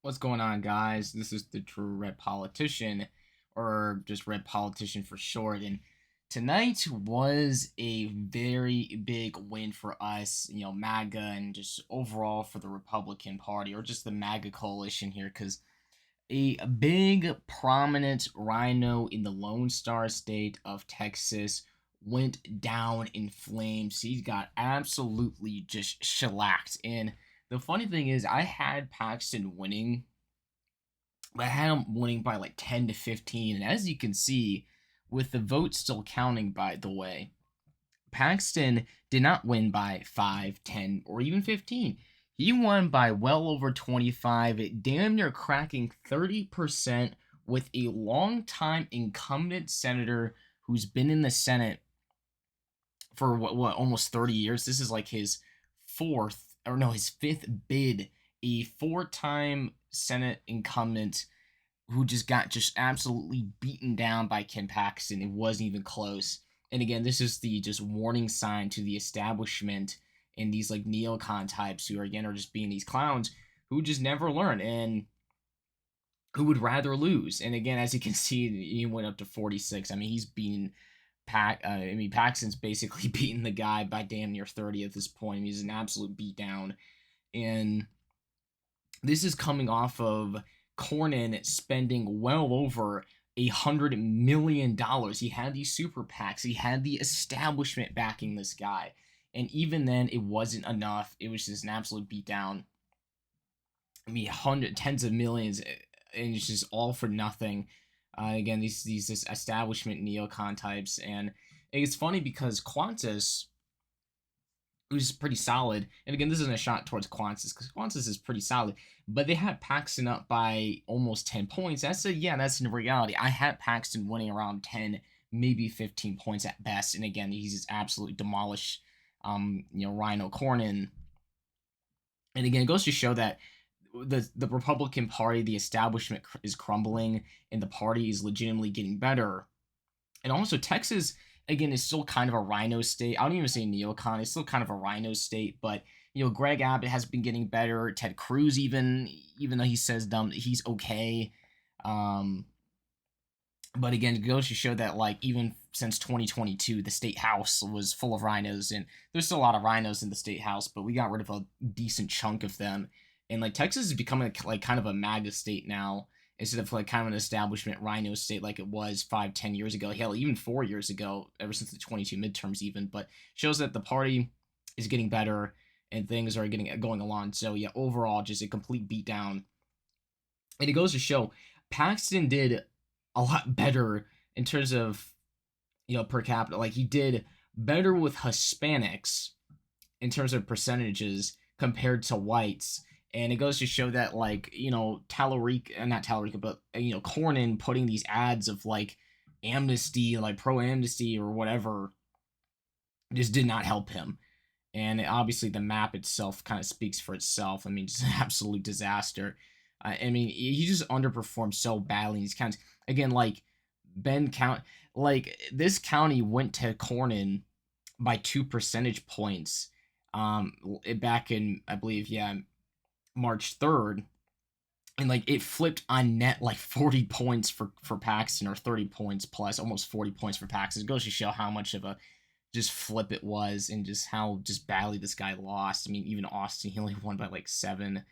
What's going on, guys? This is the True Red Politician, or just Red Politician for short. And tonight was a very big win for us, MAGA, and just overall for the Republican Party, or just the MAGA coalition here, because a big, prominent rhino in the Lone Star State of Texas went down in flames. He got absolutely just shellacked. And the funny thing is, I had Paxton winning, but I had him winning by like 10 to 15. And as you can see, with the vote still counting, by the way, Paxton did not win by 5, 10, or even 15. He won by well over 25, damn near cracking 30% with a longtime incumbent senator who's been in the Senate for almost 30 years. This is like his his fifth bid. A four-time Senate incumbent who just absolutely beaten down by Ken Paxton. It wasn't even close. And again, this is the just warning sign to the establishment and these like neocon types who are just being these clowns who just never learn and who would rather lose. And again, as you can see, he went up to 46. I mean, he's beaten Paxton's basically beaten the guy by damn near 30 at this point. I mean, he's an absolute beatdown. And this is coming off of Cornyn spending well over $100 million. He had these super PACs. He had the establishment backing this guy. And even then, it wasn't enough. It was just an absolute beatdown. I mean, tens of millions, and it's just all for nothing. Again, these establishment neocon types, and it's funny because Qantas, who's pretty solid, and again, this isn't a shot towards Qantas because Qantas is pretty solid, but they had Paxton up by almost 10 points. That's in reality. I had Paxton winning around 10, maybe 15 points at best, and again, he's just absolutely demolished, RINO Cornyn. And again, it goes to show that the Republican Party, the establishment is crumbling, and the party is legitimately getting better. And also, Texas again is still kind of a rhino state. I don't even say neocon; it's still kind of a rhino state. But Greg Abbott has been getting better. Ted Cruz, even though he says dumb, he's okay. But again, it goes to show that like even since 2022, the state house was full of rhinos, and there's still a lot of rhinos in the state house, but we got rid of a decent chunk of them. And like Texas is becoming like kind of a MAGA state now instead of like kind of an establishment rhino state like it was 5, 10 years ago. Hell, even 4 years ago, ever since the 22 midterms, even. But shows that the party is getting better and things are getting going along. So yeah, overall, just a complete beatdown. And it goes to show Paxton did a lot better in terms of per capita. Like he did better with Hispanics in terms of percentages compared to whites. And it goes to show that like Tallarico, not Tallarico, but Cornyn putting these ads of like amnesty, like pro amnesty or whatever, just did not help him. And obviously the map itself kind of speaks for itself. I mean, just an absolute disaster. I mean, he just underperformed so badly. He's kind of, again, like Bend County, like this county went to Cornyn by 2 percentage points back in, I believe, yeah, March 3rd. And like it flipped on net like 40 points for Paxton, or 30 points plus, almost 40 points for Paxton. It goes to show how much of a just flip it was, and just how just badly this guy lost. I mean, even Austin, he only won by like 7.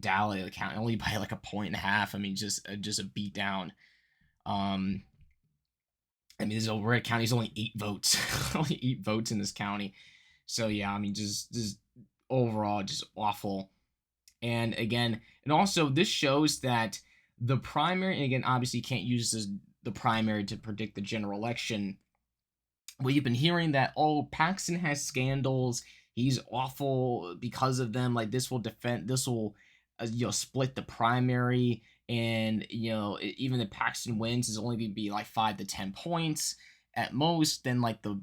Dallas account only by like a point and a half. I mean, just a beat down. I mean, this Red County is only 8 votes, only 8 votes in this county. So yeah, I mean, just overall, just awful. And again, and also this shows that the primary, and again, obviously, you can't use the primary to predict the general election. Well, you've been hearing that, oh, Paxton has scandals, he's awful because of them. Like this will split the primary, and even if Paxton wins, is only going to be like 5 to 10 points at most. Then like the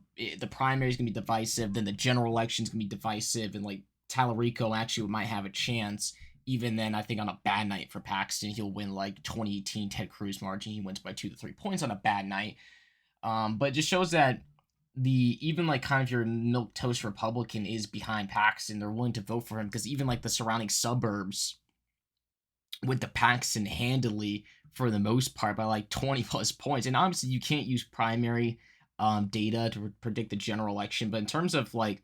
primary is going to be divisive. Then the general election is going to be divisive, and like Tallarico actually might have a chance. Even then, I think on a bad night for Paxton, he'll win like 2018 Ted Cruz margin. He wins by 2 to 3 points on a bad night. But it just shows that even like kind of your milk toast Republican is behind Paxton. They're willing to vote for him because even like the surrounding suburbs with the Paxton handily for the most part by like 20 plus points. And obviously, you can't use primary data to predict the general election, but in terms of like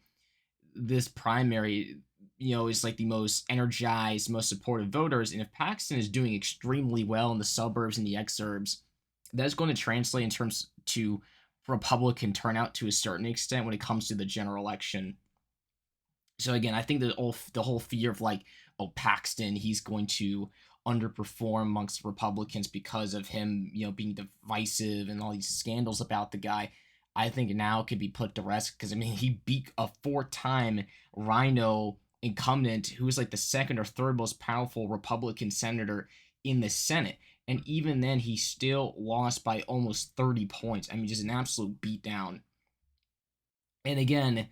this primary, is like the most energized, most supportive voters. And if Paxton is doing extremely well in the suburbs and the exurbs, that's going to translate in terms to Republican turnout to a certain extent when it comes to the general election. So again, I think the whole fear of like, oh, Paxton, he's going to underperform amongst Republicans because of him, being divisive and all these scandals about the guy. I think now could be put to rest because I mean he beat a four-time RINO incumbent who was like the second or third most powerful Republican senator in the Senate. And even then, he still lost by almost 30 points. I mean, just an absolute beatdown. And again,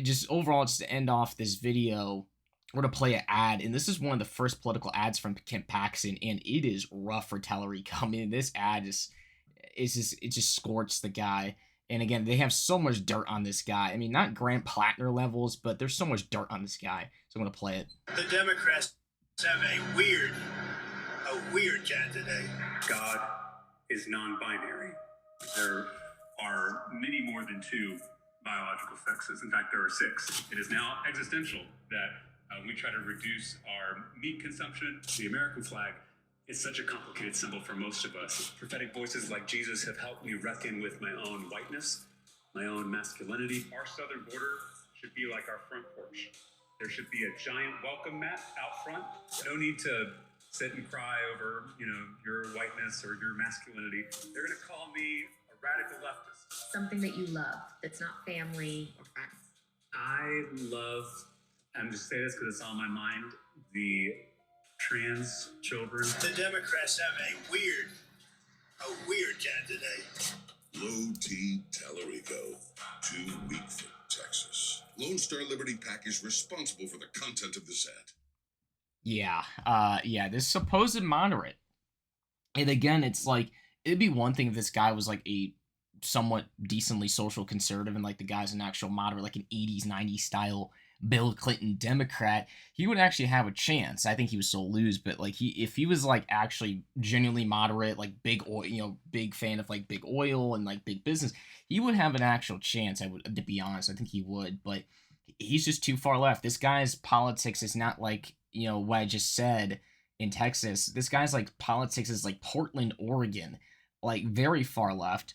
just overall, just to end off this video, we're gonna play an ad, and this is one of the first political ads from Kent Paxton, and it is rough for Tallarico. I mean, this ad it just scorched the guy. And again, they have so much dirt on this guy. I mean, not Grant Plattner levels, but there's so much dirt on this guy. So I'm gonna play it. The Democrats have a weird candidate. God is non-binary. There are many more than two biological sexes. In fact, there are six. It is now existential that we try to reduce our meat consumption. The American flag is such a complicated symbol for most of us. Prophetic voices like Jesus have helped me reckon with my own whiteness, my own masculinity. Our southern border should be like our front porch. There should be a giant welcome mat out front. No need to sit and cry over, your whiteness or your masculinity. They're going to call me a radical leftist. Something that you love that's not family or friends. I love, I'm just saying this because it's on my mind, the trans children. The Democrats have a weird candidate. Low T Tallarico, too weak for Texas. Lone Star Liberty PAC is responsible for the content of this ad. Yeah, this supposed moderate. And again, it's like, it'd be one thing if this guy was like a somewhat decently social conservative and like the guy's an actual moderate, like an 80s, 90s style Bill Clinton Democrat, he would actually have a chance. I think he would still lose, but like if he was like actually genuinely moderate, like big oil, big fan of like big oil and like big business, he would have an actual chance. I would, to be honest, I think he would, but he's just too far left. This guy's politics is not like, what I just said in Texas. This guy's like politics is like Portland, Oregon, like very far left.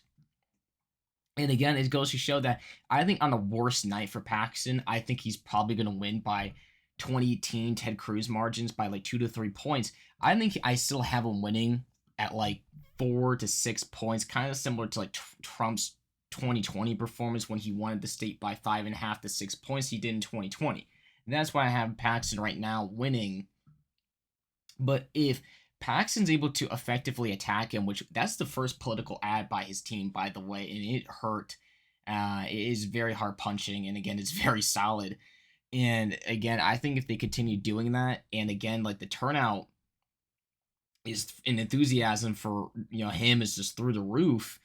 And again, it goes to show that I think on the worst night for Paxton, I think he's probably going to win by 2018 Ted Cruz margins by like 2 to 3 points. I think I still have him winning at like 4 to 6 points, kind of similar to like Trump's 2020 performance when he won the state by 5.5 to 6 points he did in 2020. And that's why I have Paxton right now winning. But if Paxton's able to effectively attack him, which that's the first political ad by his team, by the way, and it hurt. It is very hard punching, and again, it's very solid. And again, I think if they continue doing that, and again, like the turnout is an enthusiasm for him is just through the roof.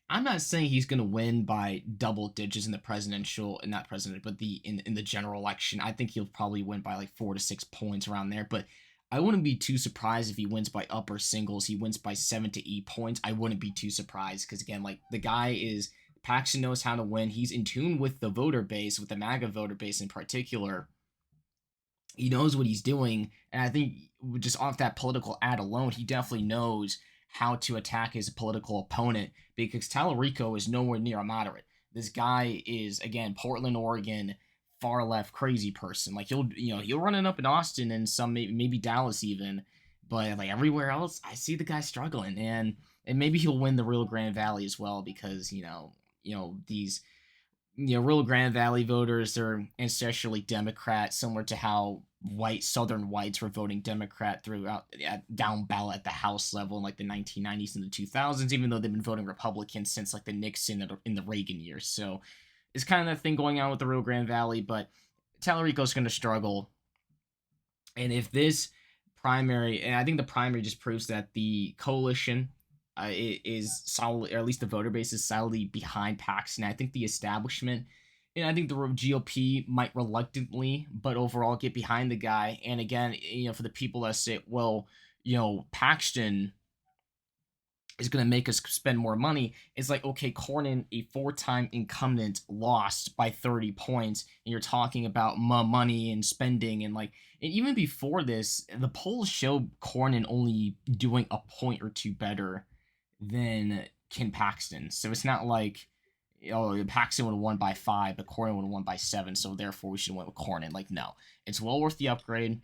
I'm not saying he's going to win by double digits in the presidential, not president, but in the general election. I think he'll probably win by like 4 to 6 points around there, but I wouldn't be too surprised if he wins by upper singles. He wins by 7 to 8 points. I wouldn't be too surprised because, again, like the guy is, Paxton knows how to win. He's in tune with the voter base, with the MAGA voter base in particular. He knows what he's doing. And I think just off that political ad alone, he definitely knows how to attack his political opponent because Tallarico is nowhere near a moderate. This guy is, again, Portland, Oregon, far left crazy person. Like he'll run it up in Austin and some maybe Dallas even, but like everywhere else, I see the guy struggling, and maybe he'll win the Rio Grande Valley as well because these Rio Grande Valley voters are ancestrally Democrat, similar to how white Southern whites were voting Democrat throughout down ballot at the House level in like the 1990s and the 2000s, even though they've been voting Republican since like the Nixon in the Reagan years. So it's kind of that thing going on with the Rio Grande Valley, but Tallarico's going to struggle. And if this primary, and I think the primary just proves that the coalition is solid, or at least the voter base is solidly behind Paxton. I think the establishment And I think the GOP might reluctantly, but overall get behind the guy. And again, for the people that say, well, Paxton is going to make us spend more money. It's like, okay, Cornyn, a 4-time incumbent, lost by 30 points, and you're talking about money and spending, and even before this, the polls show Cornyn only doing a point or two better than Ken Paxton. So it's not like, Paxton would have won by 5, but Cornyn would have won by 7, so therefore we should win with Cornyn. No, it's well worth the upgrade.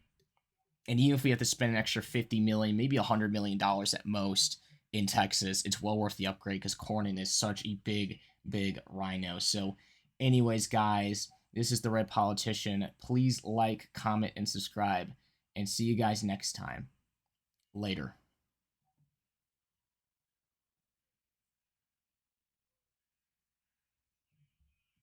And even if we have to spend an extra $50 million, maybe $100 million at most in Texas, it's well worth the upgrade because Cornyn is such a big RINO. So anyways, guys, this is the Red Politician. Please like, comment, and subscribe, and see you guys next time. Later.